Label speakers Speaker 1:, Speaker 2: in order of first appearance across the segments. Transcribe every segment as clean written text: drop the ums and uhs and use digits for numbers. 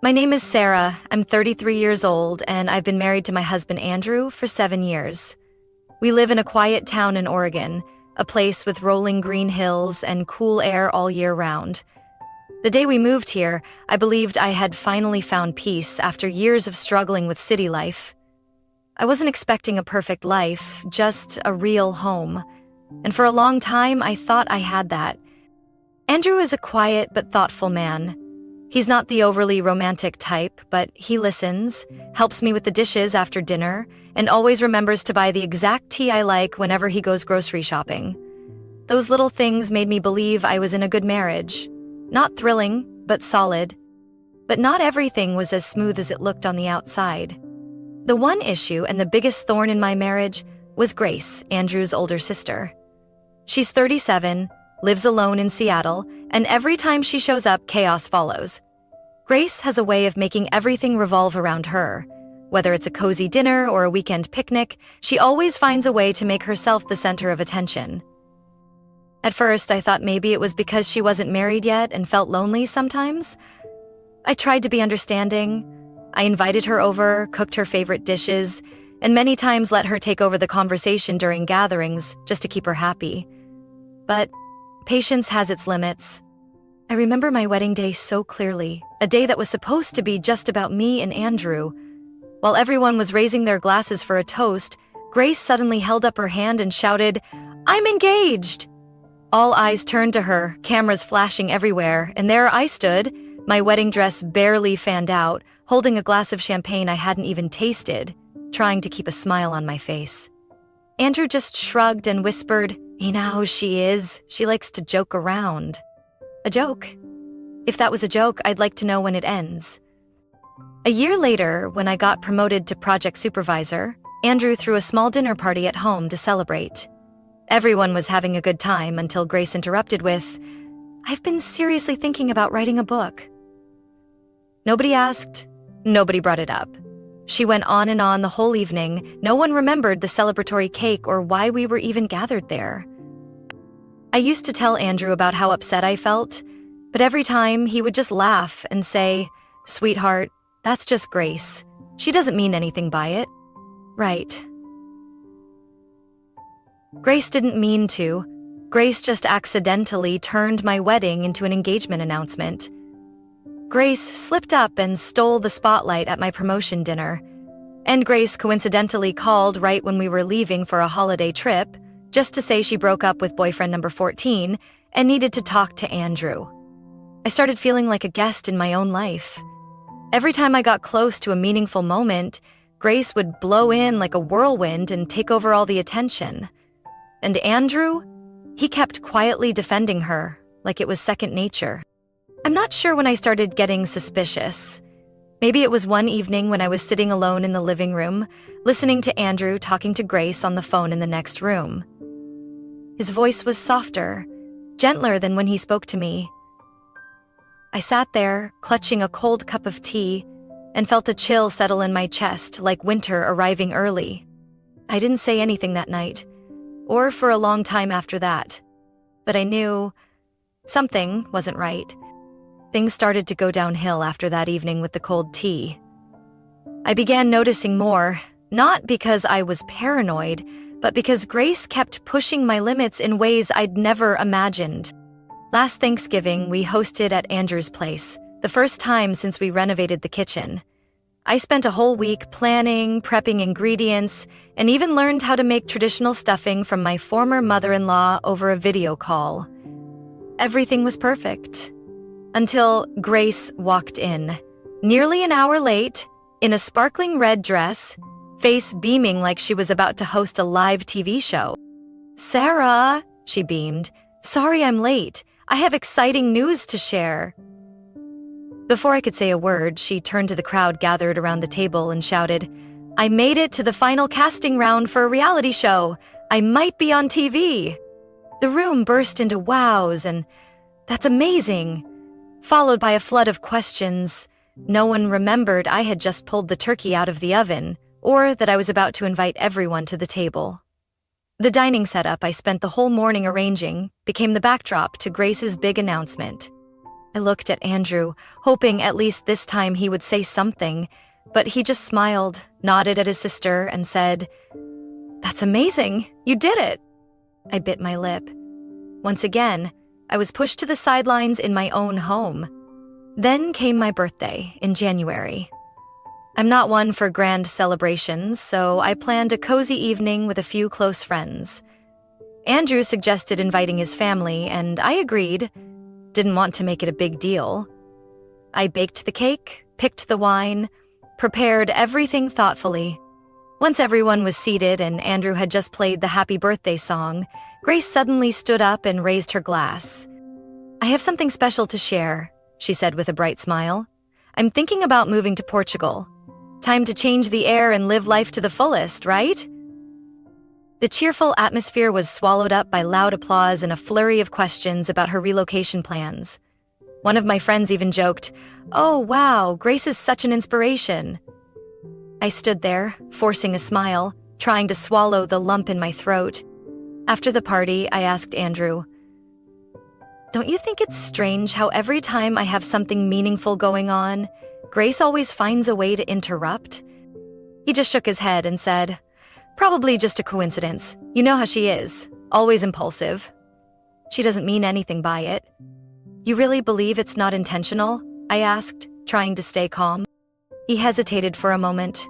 Speaker 1: My name is Sarah. I'm 33 years old, and I've been married to my husband Andrew for 7 years. We live in a quiet town in Oregon, a place with rolling green hills and cool air all year round. The day we moved here, I believed I had finally found peace after years of struggling with city life. I wasn't expecting a perfect life, just a real home. And for a long time, I thought I had that. Andrew is a quiet but thoughtful man. He's not the overly romantic type, but he listens, helps me with the dishes after dinner, and always remembers to buy the exact tea I like whenever he goes grocery shopping. Those little things made me believe I was in a good marriage. Not thrilling, but solid. But not everything was as smooth as it looked on the outside. The one issue and the biggest thorn in my marriage was Grace, Andrew's older sister. She's 37, lives alone in Seattle, and every time she shows up, chaos follows. Grace has a way of making everything revolve around her. Whether it's a cozy dinner or a weekend picnic, she always finds a way to make herself the center of attention. At first, I thought maybe it was because she wasn't married yet and felt lonely sometimes. I tried to be understanding. I invited her over, cooked her favorite dishes, and many times let her take over the conversation during gatherings just to keep her happy. But patience has its limits. I remember my wedding day so clearly, a day that was supposed to be just about me and Andrew. While everyone was raising their glasses for a toast, Grace suddenly held up her hand and shouted, "I'm engaged!" All eyes turned to her, cameras flashing everywhere, and there I stood, my wedding dress barely fanned out, holding a glass of champagne I hadn't even tasted, trying to keep a smile on my face. Andrew just shrugged and whispered, "You know how she is. She likes to joke around." A joke? If that was a joke, I'd like to know when it ends. A year later, when I got promoted to project supervisor, Andrew threw a small dinner party at home to celebrate. Everyone was having a good time until Grace interrupted with, "I've been seriously thinking about writing a book." Nobody asked, nobody brought it up. She went on and on the whole evening. No one remembered the celebratory cake or why we were even gathered there. I used to tell Andrew about how upset I felt, but every time he would just laugh and say, "Sweetheart, that's just Grace. She doesn't mean anything by it." Right. Grace didn't mean to. Grace just accidentally turned my wedding into an engagement announcement. Grace slipped up and stole the spotlight at my promotion dinner. And Grace coincidentally called right when we were leaving for a holiday trip, just to say she broke up with boyfriend number 14 and needed to talk to Andrew. I started feeling like a guest in my own life. Every time I got close to a meaningful moment, Grace would blow in like a whirlwind and take over all the attention. And Andrew, he kept quietly defending her, like it was second nature. I'm not sure when I started getting suspicious. Maybe it was one evening when I was sitting alone in the living room, listening to Andrew talking to Grace on the phone in the next room. His voice was softer, gentler than when he spoke to me. I sat there, clutching a cold cup of tea, and felt a chill settle in my chest like winter arriving early. I didn't say anything that night, or for a long time after that. But I knew something wasn't right. Things started to go downhill after that evening with the cold tea. I began noticing more, not because I was paranoid, but because Grace kept pushing my limits in ways I'd never imagined. Last Thanksgiving, we hosted at Andrew's place, the first time since we renovated the kitchen. I spent a whole week planning, prepping ingredients, and even learned how to make traditional stuffing from my former mother-in-law over a video call. Everything was perfect. Until Grace walked in, nearly an hour late, in a sparkling red dress, face beaming like she was about to host a live TV show. "Sarah," she beamed, "sorry I'm late. I have exciting news to share." Before I could say a word, she turned to the crowd gathered around the table and shouted, "I made it to the final casting round for a reality show. I might be on TV." The room burst into wows and, "That's amazing," followed by a flood of questions. No one remembered I had just pulled the turkey out of the oven, or that I was about to invite everyone to the table. The dining setup I spent the whole morning arranging became the backdrop to Grace's big announcement. I looked at Andrew, hoping at least this time he would say something, but he just smiled, nodded at his sister, and said, "That's amazing. You did it." I bit my lip. Once again, I was pushed to the sidelines in my own home. Then came my birthday in January. I'm not one for grand celebrations, so I planned a cozy evening with a few close friends. Andrew suggested inviting his family, and I agreed. Didn't want to make it a big deal. I baked the cake, picked the wine, prepared everything thoughtfully. Once everyone was seated and Andrew had just played the happy birthday song, Grace suddenly stood up and raised her glass. "I have something special to share," she said with a bright smile. "I'm thinking about moving to Portugal. Time to change the air and live life to the fullest, right?" The cheerful atmosphere was swallowed up by loud applause and a flurry of questions about her relocation plans. One of my friends even joked, "Oh, wow, Grace is such an inspiration." I stood there, forcing a smile, trying to swallow the lump in my throat. After the party, I asked Andrew, "Don't you think it's strange how every time I have something meaningful going on, Grace always finds a way to interrupt?" He just shook his head and said, "Probably just a coincidence. You know how she is, always impulsive. She doesn't mean anything by it." "You really believe it's not intentional?" I asked, trying to stay calm. He hesitated for a moment.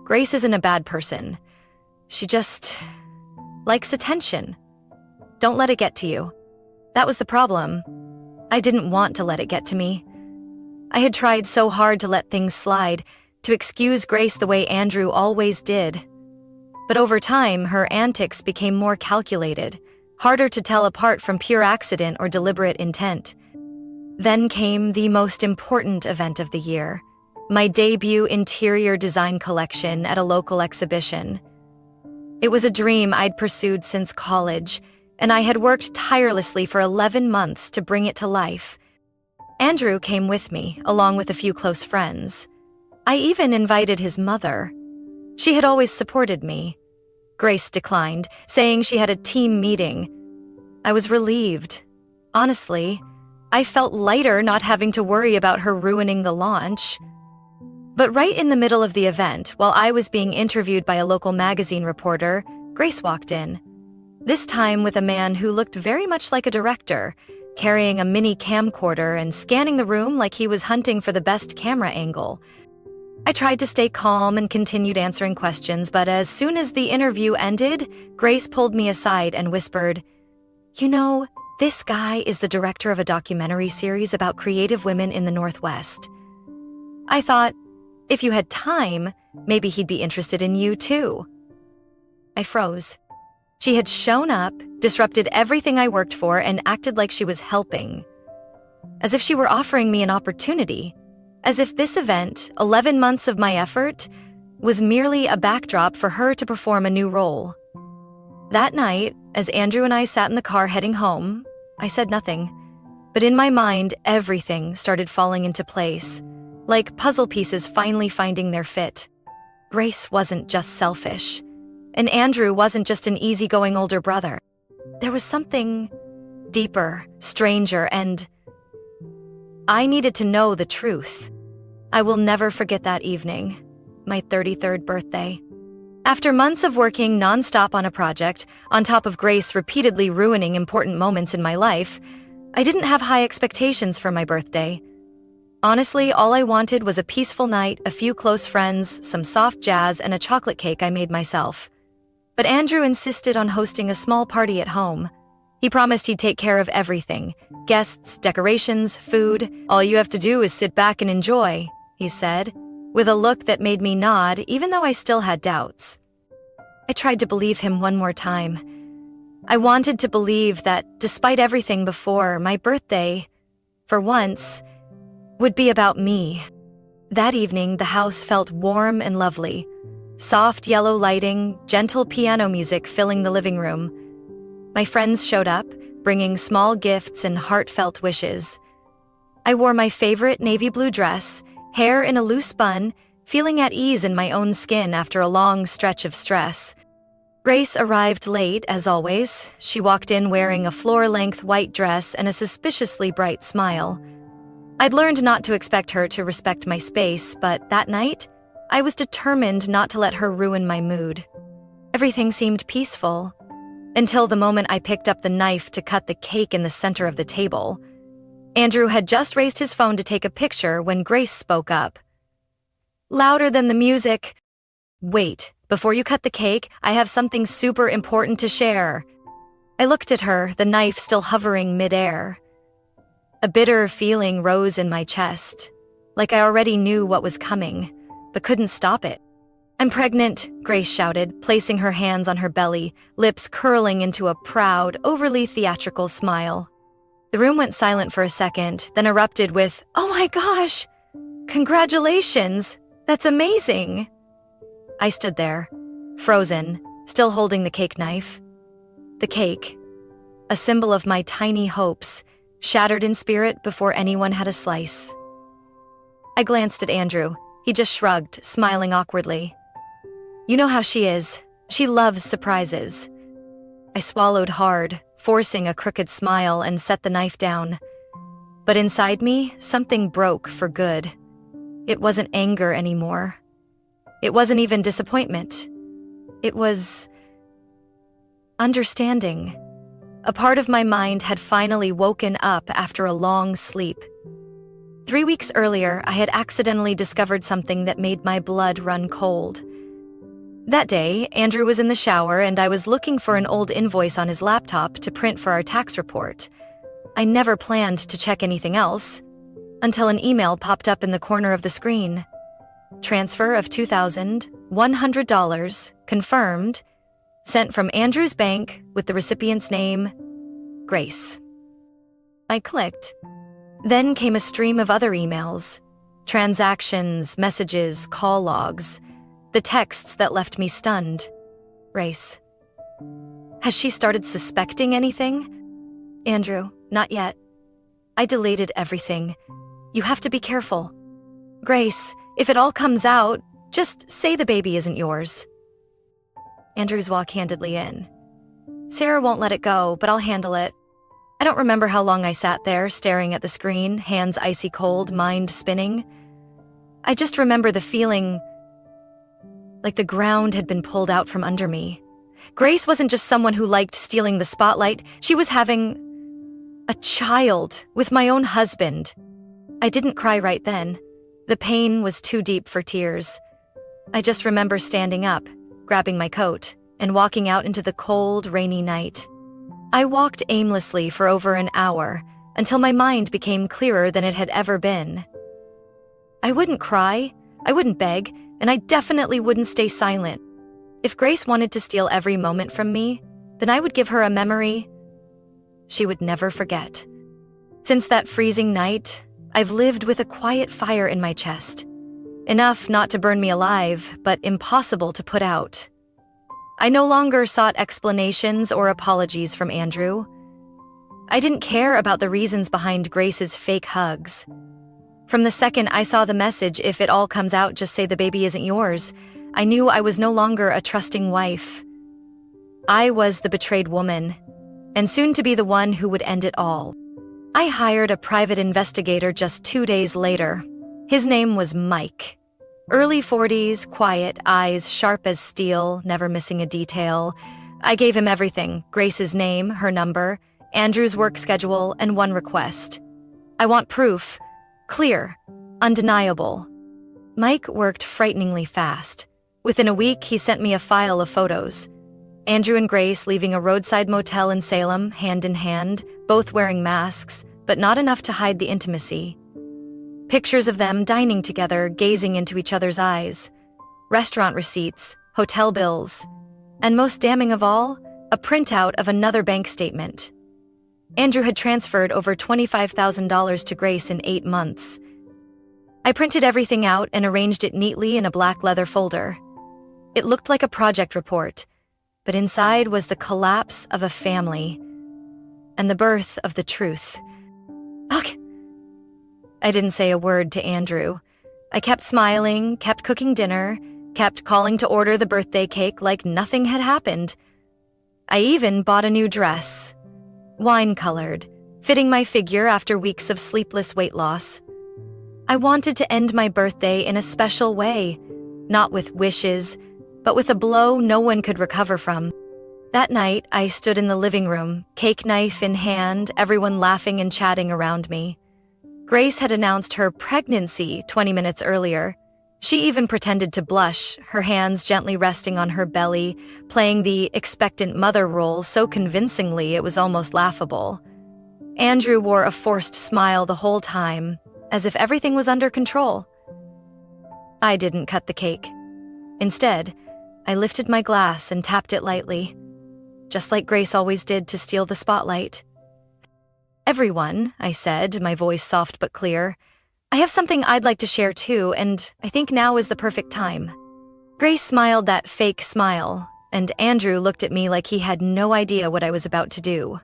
Speaker 1: "Grace isn't a bad person. She just likes attention. Don't let it get to you." That was the problem. I didn't want to let it get to me. I had tried so hard to let things slide, to excuse Grace the way Andrew always did. But over time, her antics became more calculated, harder to tell apart from pure accident or deliberate intent. Then came the most important event of the year, my debut interior design collection at a local exhibition. It was a dream I'd pursued since college, and I had worked tirelessly for 11 months to bring it to life. Andrew came with me, along with a few close friends. I even invited his mother. She had always supported me. Grace declined, saying she had a team meeting. I was relieved. Honestly, I felt lighter not having to worry about her ruining the launch. But right in the middle of the event, while I was being interviewed by a local magazine reporter, Grace walked in. This time with a man who looked very much like a director, carrying a mini camcorder and scanning the room like he was hunting for the best camera angle. I tried to stay calm and continued answering questions, but as soon as the interview ended, Grace pulled me aside and whispered, "You know, this guy is the director of a documentary series about creative women in the Northwest. I thought, if you had time, maybe he'd be interested in you too." I froze. She had shown up, disrupted everything I worked for, and acted like she was helping. As if she were offering me an opportunity. As if this event, 11 months of my effort, was merely a backdrop for her to perform a new role. That night, as Andrew and I sat in the car heading home, I said nothing. But in my mind, everything started falling into place, like puzzle pieces finally finding their fit. Grace wasn't just selfish, and Andrew wasn't just an easygoing older brother. There was something deeper, stranger, and I needed to know the truth. I will never forget that evening, my 33rd birthday. After months of working nonstop on a project, on top of Grace repeatedly ruining important moments in my life, I didn't have high expectations for my birthday. Honestly, all I wanted was a peaceful night, a few close friends, some soft jazz, and a chocolate cake I made myself. But Andrew insisted on hosting a small party at home. He promised he'd take care of everything: guests, decorations, food. "All you have to do is sit back and enjoy," he said, with a look that made me nod even though I still had doubts. I tried to believe him one more time. I wanted to believe that, despite everything before, my birthday, for once, would be about me. That evening, the house felt warm and lovely. Soft yellow lighting, gentle piano music filling the living room. My friends showed up, bringing small gifts and heartfelt wishes. I wore my favorite navy blue dress, hair in a loose bun, feeling at ease in my own skin after a long stretch of stress. Grace arrived late, as always. She walked in wearing a floor-length white dress and a suspiciously bright smile. I'd learned not to expect her to respect my space, but that night, I was determined not to let her ruin my mood. Everything seemed peaceful, until the moment I picked up the knife to cut the cake in the center of the table. Andrew had just raised his phone to take a picture when Grace spoke up. Louder than the music. "Wait, before you cut the cake, I have something super important to share." I looked at her, the knife still hovering midair. A bitter feeling rose in my chest, like I already knew what was coming, but couldn't stop it. "I'm pregnant," Grace shouted, placing her hands on her belly, lips curling into a proud, overly theatrical smile. The room went silent for a second, then erupted with, "Oh my gosh! Congratulations! That's amazing!" I stood there, frozen, still holding the cake knife. The cake, a symbol of my tiny hopes, shattered in spirit before anyone had a slice. I glanced at Andrew. He just shrugged, smiling awkwardly. "You know how she is. She loves surprises." I swallowed hard, forcing a crooked smile, and set the knife down. But inside me, something broke for good. It wasn't anger anymore. It wasn't even disappointment. It was understanding. A part of my mind had finally woken up after a long sleep. 3 weeks earlier, I had accidentally discovered something that made my blood run cold. That day, Andrew was in the shower and I was looking for an old invoice on his laptop to print for our tax report. I never planned to check anything else, until an email popped up in the corner of the screen. Transfer of $2,100, confirmed, sent from Andrew's bank with the recipient's name, Grace. I clicked. Then came a stream of other emails, transactions, messages, call logs, the texts that left me stunned. Grace. Has she started suspecting anything? Andrew, not yet. I deleted everything. You have to be careful. Grace, if it all comes out, just say the baby isn't yours. Andrew's walk handedly in. Sarah won't let it go, but I'll handle it. I don't remember how long I sat there, staring at the screen, hands icy cold, mind spinning. I just remember the feeling like the ground had been pulled out from under me. Grace wasn't just someone who liked stealing the spotlight. She was having a child with my own husband. I didn't cry right then. The pain was too deep for tears. I just remember standing up, grabbing my coat, and walking out into the cold, rainy night. I walked aimlessly for over an hour, until my mind became clearer than it had ever been. I wouldn't cry, I wouldn't beg, and I definitely wouldn't stay silent. If Grace wanted to steal every moment from me, then I would give her a memory she would never forget. Since that freezing night, I've lived with a quiet fire in my chest. Enough not to burn me alive, but impossible to put out. I no longer sought explanations or apologies from Andrew. I didn't care about the reasons behind Grace's fake hugs. From the second I saw the message, "If it all comes out, just say the baby isn't yours," I knew I was no longer a trusting wife. I was the betrayed woman, and soon to be the one who would end it all. I hired a private investigator just 2 days later. His name was Mike. Early 40s, quiet, eyes sharp as steel, never missing a detail. I gave him everything: Grace's name, her number, Andrew's work schedule, and one request. I want proof. Clear. Undeniable. Mike worked frighteningly fast. Within a week, he sent me a file of photos. Andrew and Grace leaving a roadside motel in Salem, hand in hand, both wearing masks, but not enough to hide the intimacy. Pictures of them dining together, gazing into each other's eyes. Restaurant receipts, hotel bills, and most damning of all, a printout of another bank statement. Andrew had transferred over $25,000 to Grace in 8 months. I printed everything out and arranged it neatly in a black leather folder. It looked like a project report, but inside was the collapse of a family and the birth of the truth. Ugh! I didn't say a word to Andrew. I kept smiling, kept cooking dinner, kept calling to order the birthday cake like nothing had happened. I even bought a new dress, wine-colored, fitting my figure after weeks of sleepless weight loss. I wanted to end my birthday in a special way, not with wishes, but with a blow no one could recover from. That night, I stood in the living room, cake knife in hand, everyone laughing and chatting around me. Grace had announced her pregnancy 20 minutes earlier. She even pretended to blush, her hands gently resting on her belly, playing the expectant mother role so convincingly it was almost laughable. Andrew wore a forced smile the whole time, as if everything was under control. I didn't cut the cake. Instead, I lifted my glass and tapped it lightly, just like Grace always did to steal the spotlight. "Everyone," I said, my voice soft but clear, "I have something I'd like to share too, and I think now is the perfect time." Grace smiled that fake smile, and Andrew looked at me like he had no idea what I was about to do.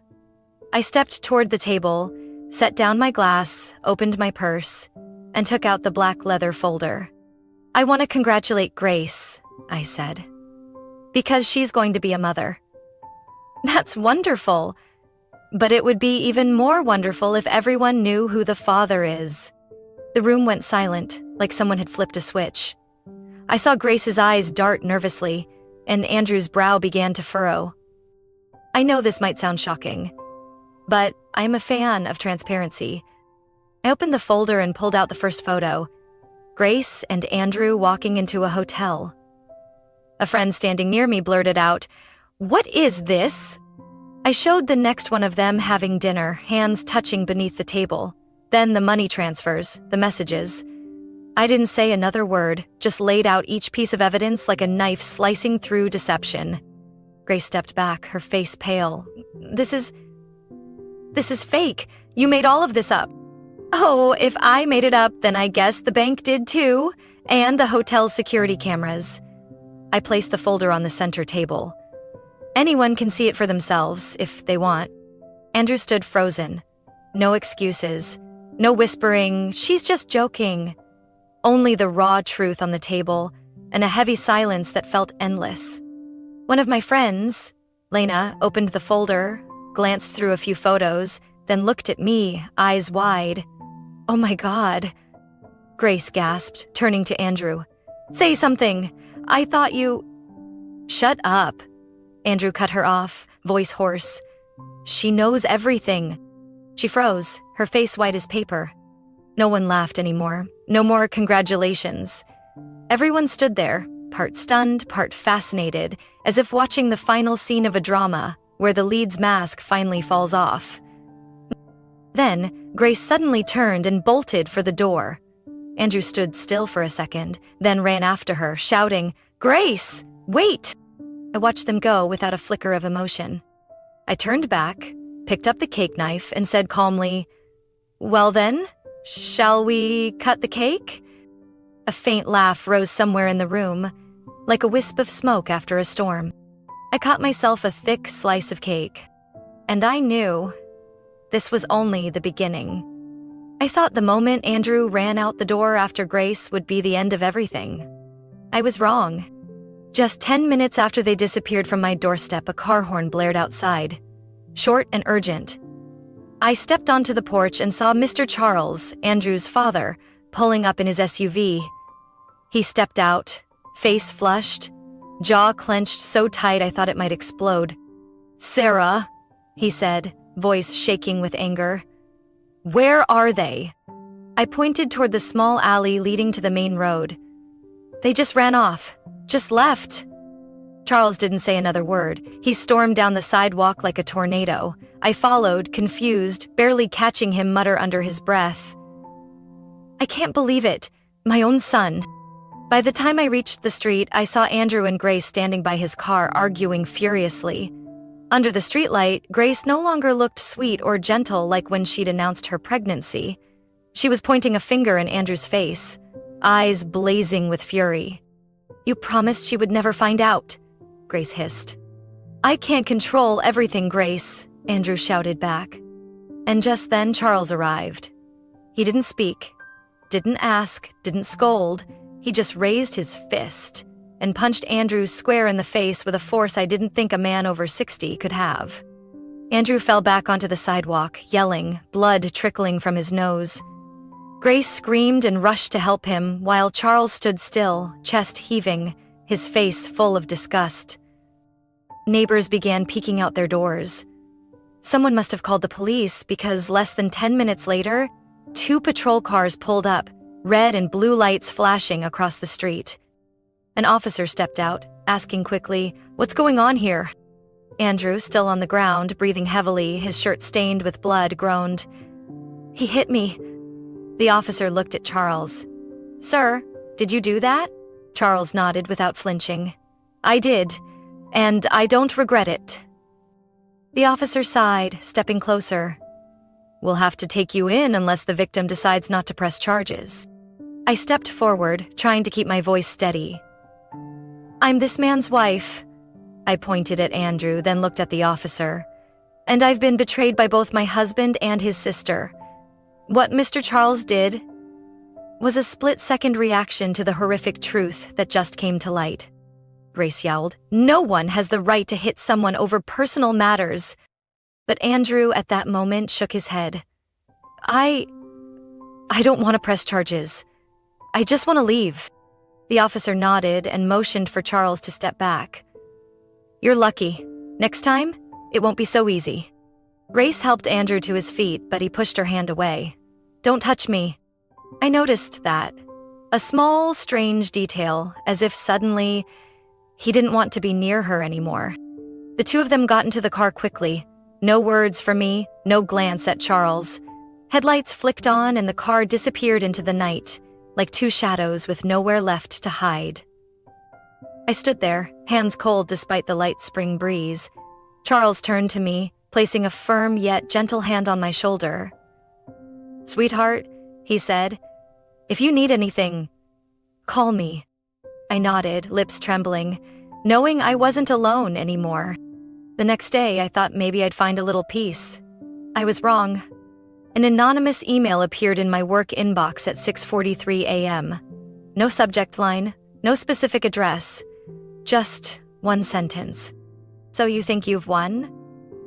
Speaker 1: I stepped toward the table, set down my glass, opened my purse, and took out the black leather folder. "I want to congratulate Grace," I said, "because she's going to be a mother." "That's wonderful. But it would be even more wonderful if everyone knew who the father is." The room went silent, like someone had flipped a switch. I saw Grace's eyes dart nervously, and Andrew's brow began to furrow. I know this might sound shocking, but I'm a fan of transparency. I opened the folder and pulled out the first photo. Grace and Andrew walking into a hotel. A friend standing near me blurted out, "What is this?" I showed the next one of them having dinner, hands touching beneath the table. Then the money transfers, the messages. I didn't say another word, just laid out each piece of evidence like a knife slicing through deception. Grace stepped back, her face pale. This is fake. You made all of this up." "Oh, if I made it up, then I guess the bank did too, and the hotel's security cameras." I placed the folder on the center table. "Anyone can see it for themselves, if they want." Andrew stood frozen. No excuses. No whispering, "She's just joking." Only the raw truth on the table, and a heavy silence that felt endless. One of my friends, Lena, opened the folder, glanced through a few photos, then looked at me, eyes wide. "Oh my God," Grace gasped, turning to Andrew. "Say something. I thought you—" "Shut up." Andrew cut her off, voice hoarse. "She knows everything." She froze, her face white as paper. No one laughed anymore. No more congratulations. Everyone stood there, part stunned, part fascinated, as if watching the final scene of a drama where the lead's mask finally falls off. Then, Grace suddenly turned and bolted for the door. Andrew stood still for a second, then ran after her, shouting, "Grace, wait!" I watched them go without a flicker of emotion. I turned back, picked up the cake knife, and said calmly, "Well then, shall we cut the cake?" A faint laugh rose somewhere in the room, like a wisp of smoke after a storm. I cut myself a thick slice of cake, and I knew this was only the beginning. I thought the moment Andrew ran out the door after Grace would be the end of everything. I was wrong. Just 10 minutes after they disappeared from my doorstep, a car horn blared outside, short and urgent. I stepped onto the porch and saw Mr. Charles, Andrew's father, pulling up in his SUV. He stepped out, face flushed, jaw clenched so tight I thought it might explode. "Sarah," he said, voice shaking with anger. "Where are they?" I pointed toward the small alley leading to the main road. "They just ran off. Just left." Charles didn't say another word. He stormed down the sidewalk like a tornado. I followed, confused, barely catching him mutter under his breath, "I can't believe it. My own son." By the time I reached the street, I saw Andrew and Grace standing by his car, arguing furiously. Under the streetlight, Grace no longer looked sweet or gentle like when she'd announced her pregnancy. She was pointing a finger in Andrew's face, eyes blazing with fury. "You promised she would never find out," Grace hissed. "I can't control everything, Grace," Andrew shouted back. And just then Charles arrived. He didn't speak, didn't ask, didn't scold. He just raised his fist and punched Andrew square in the face with a force I didn't think a man over 60 could have. Andrew fell back onto the sidewalk, yelling, blood trickling from his nose. Grace screamed and rushed to help him, while Charles stood still, chest heaving, his face full of disgust. Neighbors began peeking out their doors. Someone must have called the police because less than 10 minutes later, 2 patrol cars pulled up, red and blue lights flashing across the street. An officer stepped out, asking quickly, "What's going on here?" Andrew, still on the ground, breathing heavily, his shirt stained with blood, groaned, "He hit me." The officer looked at Charles. "Sir, did you do that?" Charles nodded without flinching. "I did, and I don't regret it." The officer sighed, stepping closer. "We'll have to take you in unless the victim decides not to press charges." I stepped forward, trying to keep my voice steady. "I'm this man's wife." I pointed at Andrew, then looked at the officer. "And I've been betrayed by both my husband and his sister. What Mr. Charles did was a split-second reaction to the horrific truth that just came to light." Grace yelled, "No one has the right to hit someone over personal matters." But Andrew, at that moment, shook his head. I don't want to press charges. I just want to leave." The officer nodded and motioned for Charles to step back. "You're lucky. Next time, it won't be so easy." Grace helped Andrew to his feet, but he pushed her hand away. "Don't touch me." I noticed that. A small, strange detail, as if suddenly he didn't want to be near her anymore. The two of them got into the car quickly. No words from me, no glance at Charles. Headlights flicked on and the car disappeared into the night, like 2 shadows with nowhere left to hide. I stood there, hands cold despite the light spring breeze. Charles turned to me, placing a firm yet gentle hand on my shoulder. "Sweetheart," he said, "if you need anything, call me." I nodded, lips trembling, knowing I wasn't alone anymore. The next day, I thought maybe I'd find a little peace. I was wrong. An anonymous email appeared in my work inbox at 6:43 a.m. No subject line, no specific address, just one sentence. "So you think you've won?"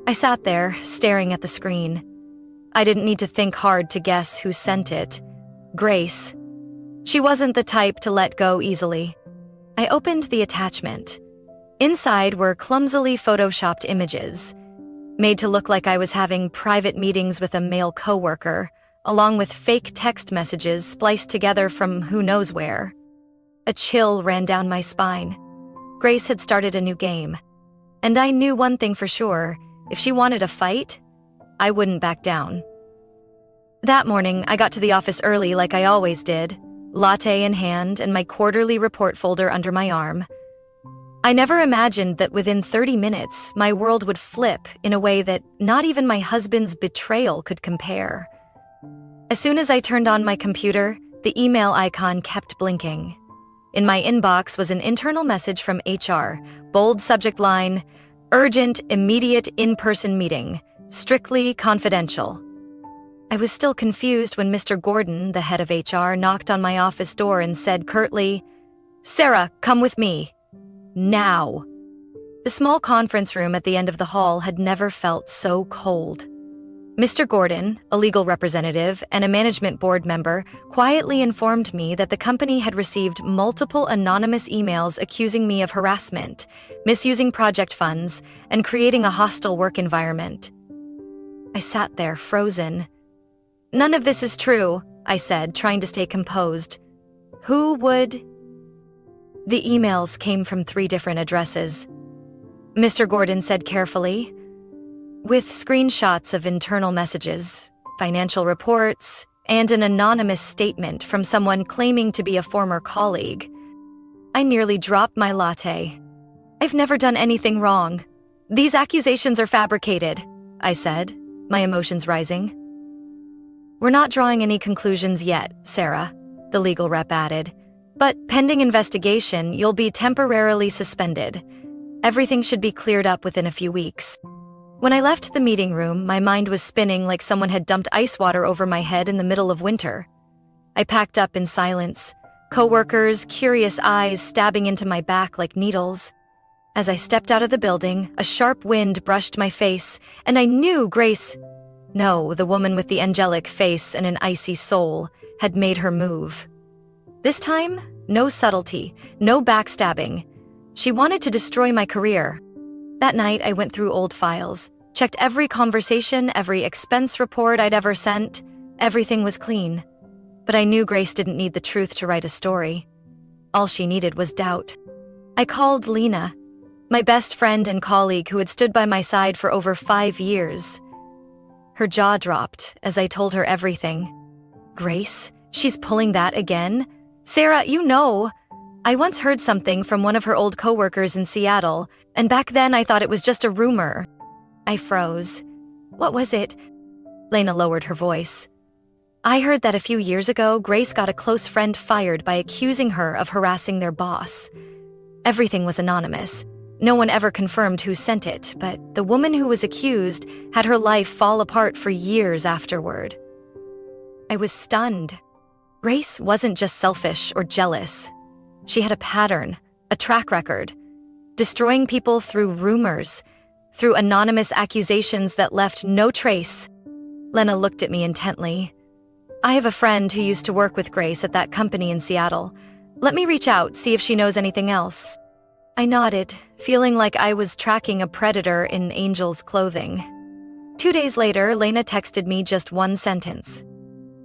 Speaker 1: I sat there, staring at the screen. I didn't need to think hard to guess who sent it. Grace. She wasn't the type to let go easily. I opened the attachment. Inside were clumsily photoshopped images, made to look like I was having private meetings with a male coworker, along with fake text messages spliced together from who knows where. A chill ran down my spine. Grace had started a new game. And I knew one thing for sure: if she wanted a fight, I wouldn't back down. That morning, I got to the office early like I always did, latte in hand and my quarterly report folder under my arm. I never imagined that within 30 minutes, my world would flip in a way that not even my husband's betrayal could compare. As soon as I turned on my computer, the email icon kept blinking. In my inbox was an internal message from HR, bold subject line, "Urgent, immediate in-person meeting, strictly confidential." I was still confused when Mr. Gordon, the head of HR, knocked on my office door and said curtly, "Sarah, come with me. Now." The small conference room at the end of the hall had never felt so cold. Mr. Gordon, a legal representative and a management board member, quietly informed me that the company had received multiple anonymous emails accusing me of harassment, misusing project funds, and creating a hostile work environment. I sat there, frozen. "None of this is true," I said, trying to stay composed. "Who would—" The emails came from 3 different addresses. Mr. Gordon said carefully, with screenshots of internal messages, financial reports, and an anonymous statement from someone claiming to be a former colleague. I nearly dropped my latte. "I've never done anything wrong. These accusations are fabricated," I said, my emotions rising. "We're not drawing any conclusions yet, Sarah," the legal rep added. "But pending investigation, you'll be temporarily suspended. Everything should be cleared up within a few weeks." When I left the meeting room, my mind was spinning like someone had dumped ice water over my head in the middle of winter. I packed up in silence, coworkers, curious eyes stabbing into my back like needles. As I stepped out of the building, a sharp wind brushed my face, and I knew Grace... No, the woman with the angelic face and an icy soul had made her move. This time, no subtlety, no backstabbing. She wanted to destroy my career. That night, I went through old files, checked every conversation, every expense report I'd ever sent. Everything was clean. But I knew Grace didn't need the truth to write a story. All she needed was doubt. I called Lena, my best friend and colleague who had stood by my side for over 5 years. Her jaw dropped as I told her everything. Grace? She's pulling that again? Sarah, you know. I once heard something from one of her old coworkers in Seattle, and back then I thought it was just a rumor. I froze. What was it? Lena lowered her voice. I heard that a few years ago, Grace got a close friend fired by accusing her of harassing their boss. Everything was anonymous. No one ever confirmed who sent it, but the woman who was accused had her life fall apart for years afterward. I was stunned. Grace wasn't just selfish or jealous. She had a pattern, a track record, destroying people through rumors, through anonymous accusations that left no trace. Lena looked at me intently. I have a friend who used to work with Grace at that company in Seattle. Let me reach out, see if she knows anything else. I nodded, feeling like I was tracking a predator in angel's clothing. 2 days later, Lena texted me just one sentence.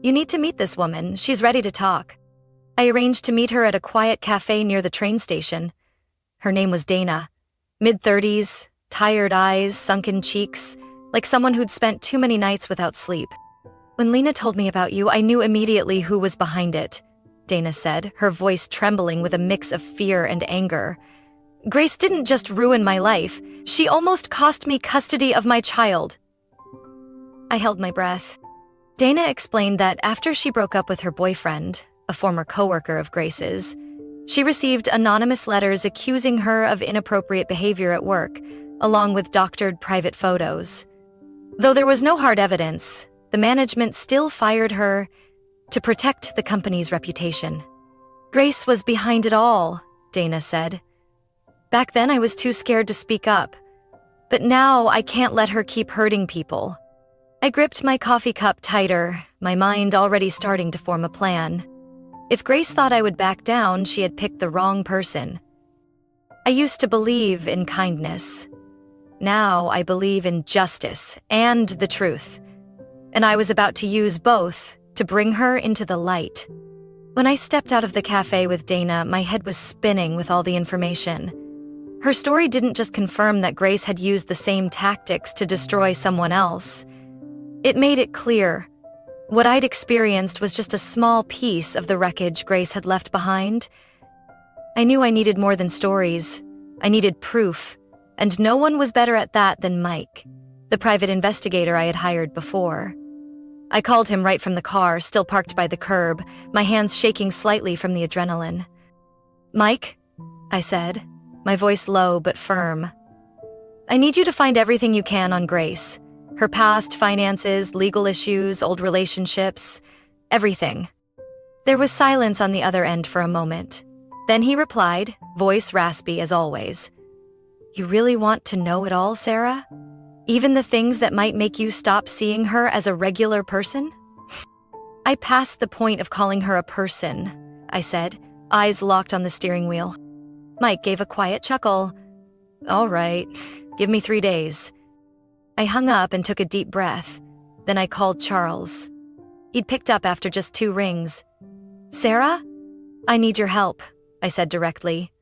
Speaker 1: You need to meet this woman. She's ready to talk. I arranged to meet her at a quiet cafe near the train station. Her name was Dana. Mid-30s, tired eyes, sunken cheeks, like someone who'd spent too many nights without sleep. When Lena told me about you, I knew immediately who was behind it, Dana said, her voice trembling with a mix of fear and anger. Grace didn't just ruin my life. She almost cost me custody of my child. I held my breath. Dana explained that after she broke up with her boyfriend, a former coworker of Grace's, she received anonymous letters accusing her of inappropriate behavior at work, along with doctored private photos. Though there was no hard evidence, the management still fired her to protect the company's reputation. Grace was behind it all, Dana said. Back then I was too scared to speak up, but now I can't let her keep hurting people. I gripped my coffee cup tighter, my mind already starting to form a plan. If Grace thought I would back down, she had picked the wrong person. I used to believe in kindness. Now I believe in justice and the truth. And I was about to use both to bring her into the light. When I stepped out of the cafe with Dana, my head was spinning with all the information. Her story didn't just confirm that Grace had used the same tactics to destroy someone else. It made it clear. What I'd experienced was just a small piece of the wreckage Grace had left behind. I knew I needed more than stories. I needed proof, and no one was better at that than Mike, the private investigator I had hired before. I called him right from the car, still parked by the curb, my hands shaking slightly from the adrenaline. Mike, I said, my voice low but firm. I need you to find everything you can on Grace. Her past, finances, legal issues, old relationships, everything. There was silence on the other end for a moment. Then he replied, voice raspy as always. You really want to know it all, Sarah? Even the things that might make you stop seeing her as a regular person? I passed the point of calling her a person, I said, eyes locked on the steering wheel. Mike gave a quiet chuckle. All right, give me 3 days. I hung up and took a deep breath. Then I called Charles. He'd picked up after just 2 rings. Sarah? I need your help, I said directly.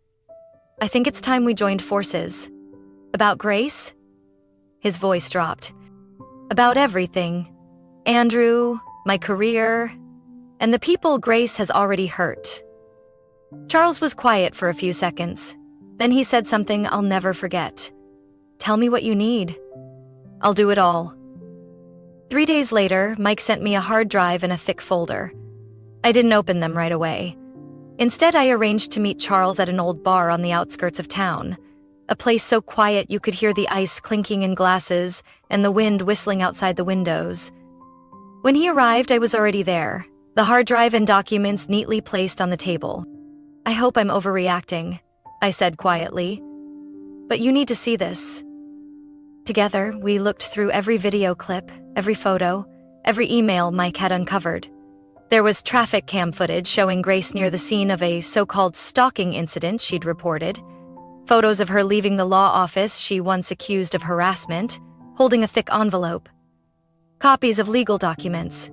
Speaker 1: I think it's time we joined forces. About Grace? His voice dropped. About everything. Andrew, my career, and the people Grace has already hurt. Charles was quiet for a few seconds. Then he said something I'll never forget. Tell me what you need. I'll do it all. 3 days later, Mike sent me a hard drive and a thick folder. I didn't open them right away. Instead, I arranged to meet Charles at an old bar on the outskirts of town. A place so quiet you could hear the ice clinking in glasses and the wind whistling outside the windows. When he arrived, I was already there, the hard drive and documents neatly placed on the table. I hope I'm overreacting, I said quietly. But you need to see this. Together, we looked through every video clip, every photo, every email Mike had uncovered. There was traffic cam footage showing Grace near the scene of a so-called stalking incident she'd reported, photos of her leaving the law office she once accused of harassment, holding a thick envelope, copies of legal documents.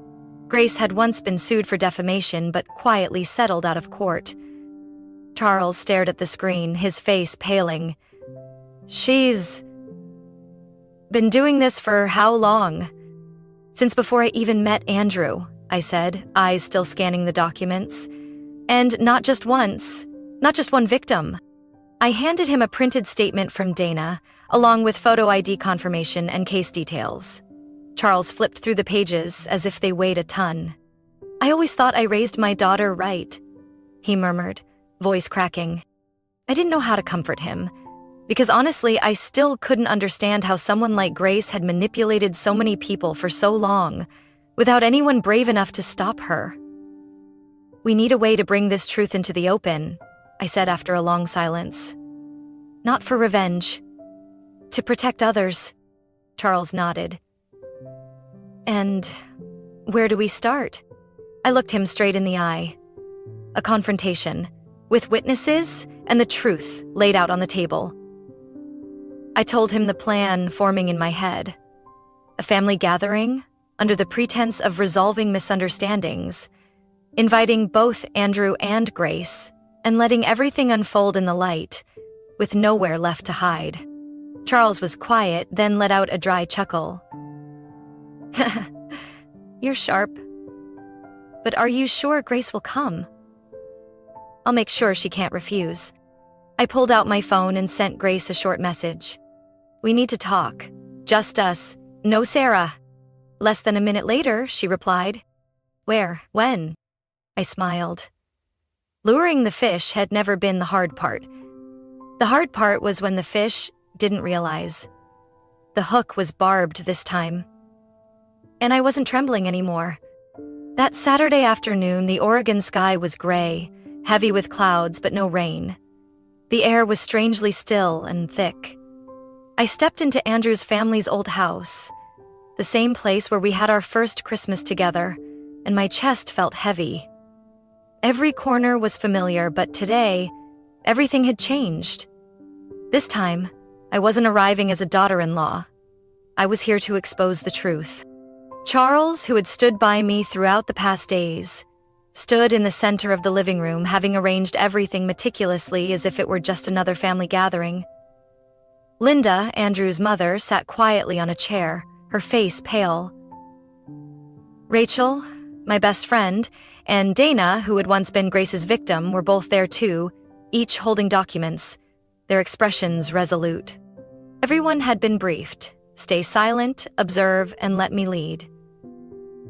Speaker 1: Grace had once been sued for defamation but quietly settled out of court. Charles stared at the screen, his face paling. "She's been doing this for how long?" "Since before I even met Andrew," I said, eyes still scanning the documents. "And not just once, not just one victim." I handed him a printed statement from Dana, along with photo ID confirmation and case details. Charles flipped through the pages as if they weighed a ton. "I always thought I raised my daughter right," he murmured, voice cracking. I didn't know how to comfort him, because honestly, I still couldn't understand how someone like Grace had manipulated so many people for so long, without anyone brave enough to stop her. "We need a way to bring this truth into the open," I said after a long silence. "Not for revenge. To protect others." Charles nodded. "And where do we start?" I looked him straight in the eye. "A confrontation, with witnesses and the truth laid out on the table." I told him the plan forming in my head. A family gathering, under the pretense of resolving misunderstandings, inviting both Andrew and Grace, and letting everything unfold in the light, with nowhere left to hide. Charles was quiet, then let out a dry chuckle. "You're sharp. But are you sure Grace will come?" "I'll make sure she can't refuse." I pulled out my phone and sent Grace a short message. "We need to talk. Just us. No Sarah." Less than a minute later, she replied. "Where? When?" I smiled. Luring the fish had never been the hard part. The hard part was when the fish didn't realize. The hook was barbed this time. And I wasn't trembling anymore. That Saturday afternoon, the Oregon sky was gray, heavy with clouds but no rain. The air was strangely still and thick. I stepped into Andrew's family's old house, the same place where we had our first Christmas together, and my chest felt heavy. Every corner was familiar, but today, everything had changed. This time, I wasn't arriving as a daughter-in-law. I was here to expose the truth. Charles, who had stood by me throughout the past days, stood in the center of the living room, having arranged everything meticulously as if it were just another family gathering. Linda, Andrew's mother, sat quietly on a chair, her face pale. Rachel, my best friend, and Dana, who had once been Grace's victim, were both there too, each holding documents, their expressions resolute. Everyone had been briefed. Stay silent, observe, and let me lead.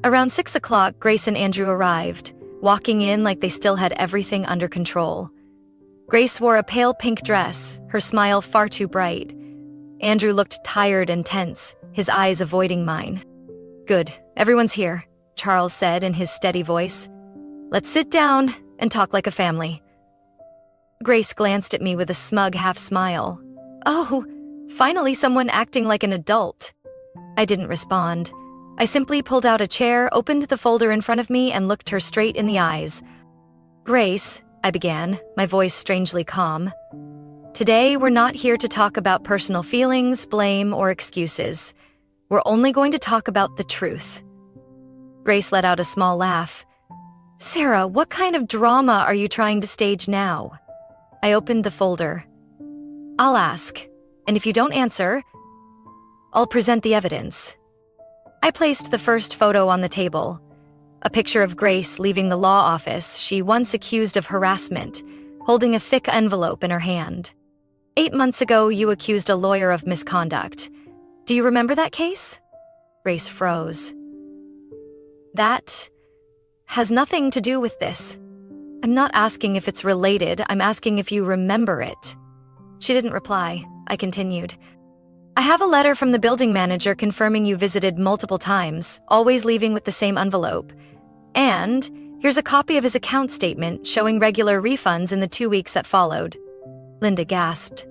Speaker 1: Around 6 o'clock, Grace and Andrew arrived, walking in like they still had everything under control. Grace wore a pale pink dress, her smile far too bright. Andrew looked tired and tense, his eyes avoiding mine. "Good, everyone's here," Charles said in his steady voice. "Let's sit down and talk like a family." Grace glanced at me with a smug half-smile. "Oh, finally someone acting like an adult." I didn't respond. I simply pulled out a chair, opened the folder in front of me, and looked her straight in the eyes. "Grace," I began, my voice strangely calm. "Today we're not here to talk about personal feelings, blame, or excuses. We're only going to talk about the truth." Grace let out a small laugh. "Sarah, what kind of drama are you trying to stage now?" I opened the folder. "I'll ask, and if you don't answer, I'll present the evidence." I placed the first photo on the table, a picture of Grace leaving the law office she once accused of harassment, holding a thick envelope in her hand. 8 months ago, you accused a lawyer of misconduct. Do you remember that case? Grace froze. "That has nothing to do with this. I'm not asking if it's related, I'm asking if you remember it." She didn't reply. I continued. "I have a letter from the building manager confirming you visited multiple times, always leaving with the same envelope. And here's a copy of his account statement showing regular refunds in the 2 weeks that followed." Linda gasped.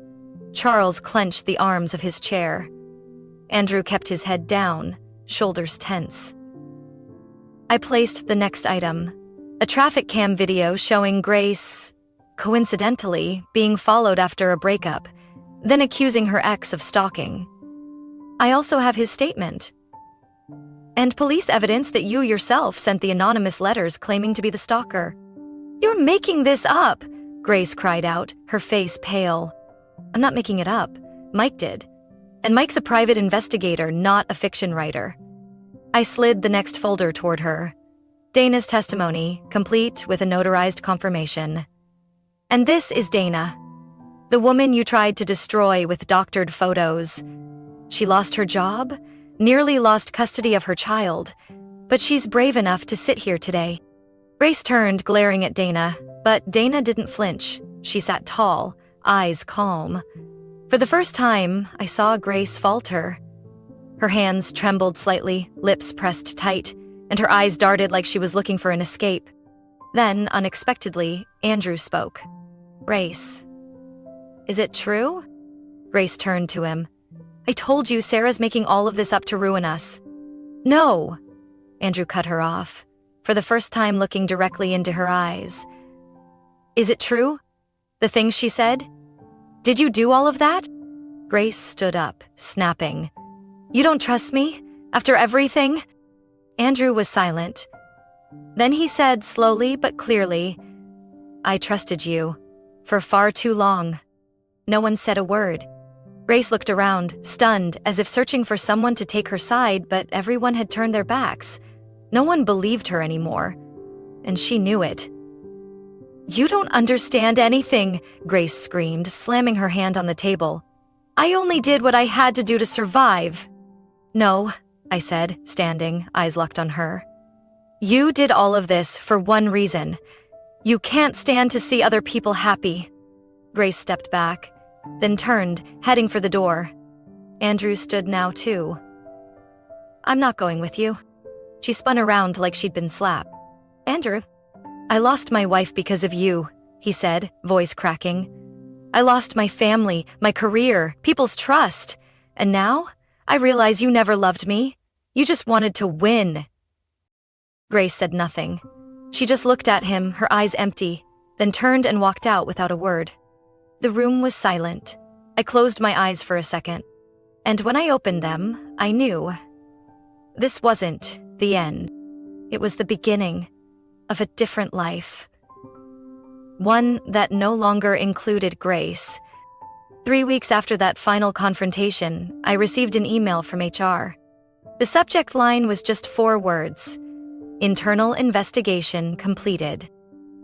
Speaker 1: Charles clenched the arms of his chair. Andrew kept his head down, shoulders tense. I placed the next item, a traffic cam video showing Grace, coincidentally, being followed after a breakup, then accusing her ex of stalking. I also have his statement. And police evidence that you yourself sent the anonymous letters claiming to be the stalker. You're making this up, Grace cried out, her face pale. I'm not making it up. Mike did. And Mike's a private investigator, not a fiction writer. I slid the next folder toward her. Dana's testimony, complete with a notarized confirmation. And this is Dana, the woman you tried to destroy with doctored photos. She lost her job, nearly lost custody of her child, but she's brave enough to sit here today. Grace turned, glaring at Dana, but Dana didn't flinch. She sat tall, eyes calm. For the first time, I saw Grace falter. Her hands trembled slightly, lips pressed tight, and her eyes darted like she was looking for an escape. Then, unexpectedly, Andrew spoke. Grace. Is it true? Grace turned to him. I told you Sarah's making all of this up to ruin us. No, Andrew cut her off, for the first time looking directly into her eyes. Is it true? The things she said? Did you do all of that? Grace stood up, snapping. You don't trust me? After everything? Andrew was silent. Then he said slowly but clearly, I trusted you. For far too long. No one said a word. Grace looked around, stunned, as if searching for someone to take her side, but everyone had turned their backs. No one believed her anymore. And she knew it. You don't understand anything, Grace screamed, slamming her hand on the table. I only did what I had to do to survive. No, I said, standing, eyes locked on her. You did all of this for one reason. You can't stand to see other people happy. Grace stepped back, then turned, heading for the door. Andrew stood now, too. I'm not going with you. She spun around like she'd been slapped. Andrew, I lost my wife because of you, he said, voice cracking. I lost my family, my career, people's trust. And now, I realize you never loved me. You just wanted to win. Grace said nothing. She just looked at him, her eyes empty, then turned and walked out without a word. The room was silent. I closed my eyes for a second. And when I opened them, I knew. This wasn't the end. It was the beginning of a different life. One that no longer included Grace. 3 weeks after that final confrontation, I received an email from HR. The subject line was just 4 words. Internal investigation completed.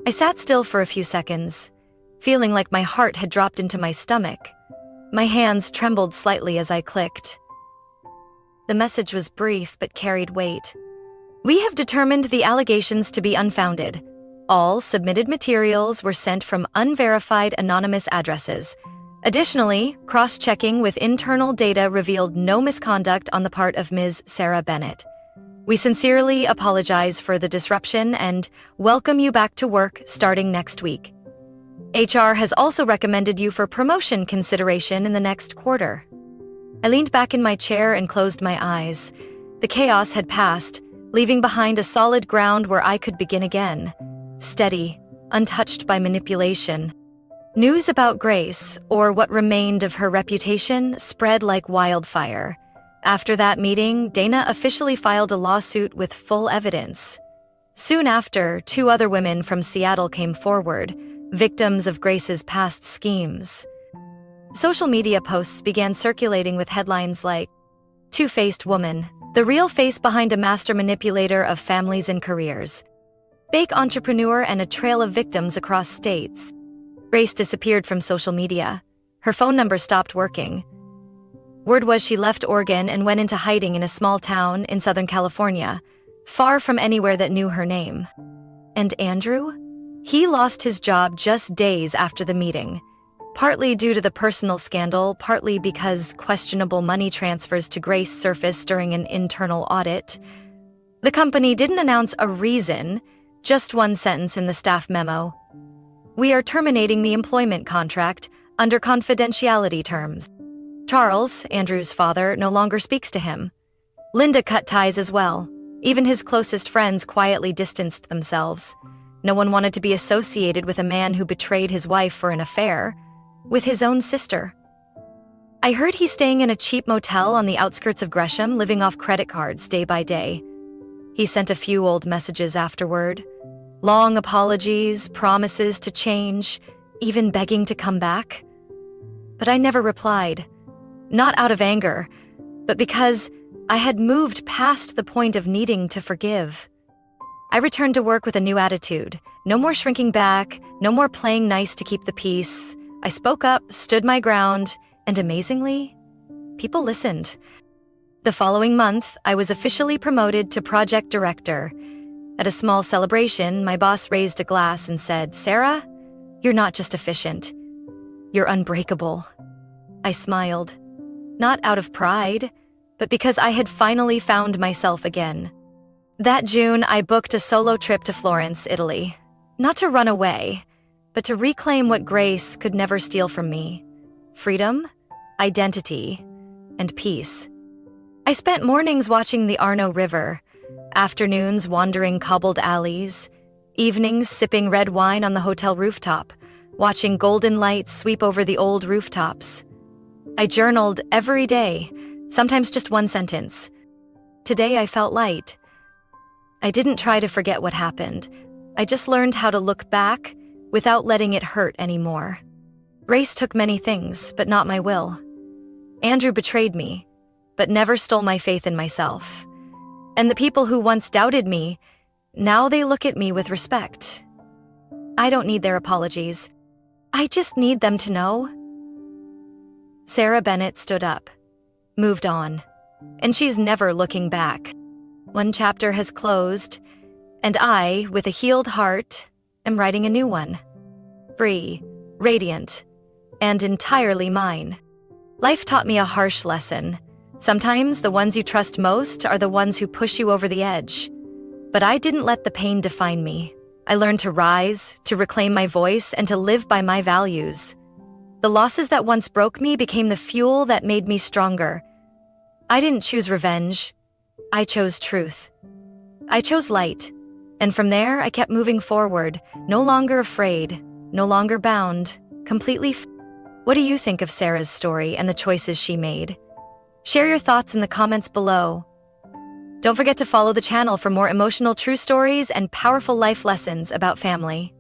Speaker 1: I sat still for a few seconds, feeling like my heart had dropped into my stomach. My hands trembled slightly as I clicked. The message was brief but carried weight. We have determined the allegations to be unfounded. All submitted materials were sent from unverified anonymous addresses. Additionally, cross-checking with internal data revealed no misconduct on the part of Ms. Sarah Bennett. We sincerely apologize for the disruption and welcome you back to work starting next week. HR has also recommended you for promotion consideration in the next quarter. I leaned back in my chair and closed my eyes. The chaos had passed, leaving behind a solid ground where I could begin again. Steady, untouched by manipulation. News about Grace, or what remained of her reputation, spread like wildfire. After that meeting, Dana officially filed a lawsuit with full evidence. Soon after, 2 other women from Seattle came forward, victims of Grace's past schemes. Social media posts began circulating with headlines like, Two-Faced Woman, the real face behind a master manipulator of families and careers. Fake entrepreneur and a trail of victims across states. Grace disappeared from social media. Her phone number stopped working. Word was she left Oregon and went into hiding in a small town in Southern California, far from anywhere that knew her name. And Andrew? He lost his job just days after the meeting, partly due to the personal scandal, partly because questionable money transfers to Grace surfaced during an internal audit. The company didn't announce a reason, just one sentence in the staff memo. We are terminating the employment contract under confidentiality terms. Charles, Andrew's father, no longer speaks to him. Linda cut ties as well. Even his closest friends quietly distanced themselves. No one wanted to be associated with a man who betrayed his wife for an affair with his own sister. I heard he's staying in a cheap motel on the outskirts of Gresham, living off credit cards day by day. He sent a few old messages afterward. Long apologies, promises to change, even begging to come back. But I never replied. Not out of anger, but because I had moved past the point of needing to forgive. I returned to work with a new attitude. No more shrinking back, no more playing nice to keep the peace. I spoke up, stood my ground, and amazingly, people listened. The following month, I was officially promoted to project director. At a small celebration, my boss raised a glass and said, "Sarah, you're not just efficient. You're unbreakable." I smiled, not out of pride, but because I had finally found myself again. That June, I booked a solo trip to Florence, Italy. Not to run away, but to reclaim what grace could never steal from me: freedom, identity, and peace. I spent mornings watching the Arno River, afternoons wandering cobbled alleys, evenings sipping red wine on the hotel rooftop, watching golden lights sweep over the old rooftops. I journaled every day, sometimes just one sentence. Today I felt light. I didn't try to forget what happened. I just learned how to look back without letting it hurt anymore. Race took many things, but not my will. Andrew betrayed me, but never stole my faith in myself. And the people who once doubted me, now they look at me with respect. I don't need their apologies. I just need them to know. Sarah Bennett stood up, moved on, and she's never looking back. One chapter has closed, and I, with a healed heart, am writing a new one. Free, radiant, and entirely mine. Life taught me a harsh lesson. Sometimes the ones you trust most are the ones who push you over the edge. But I didn't let the pain define me. I learned to rise, to reclaim my voice, and to live by my values. The losses that once broke me became the fuel that made me stronger. I didn't choose revenge. I chose truth. I chose light. And from there, I kept moving forward, no longer afraid, no longer bound, completely What do you think of Sarah's story and the choices she made? Share your thoughts in the comments below. Don't forget to follow the channel for more emotional true stories and powerful life lessons about family.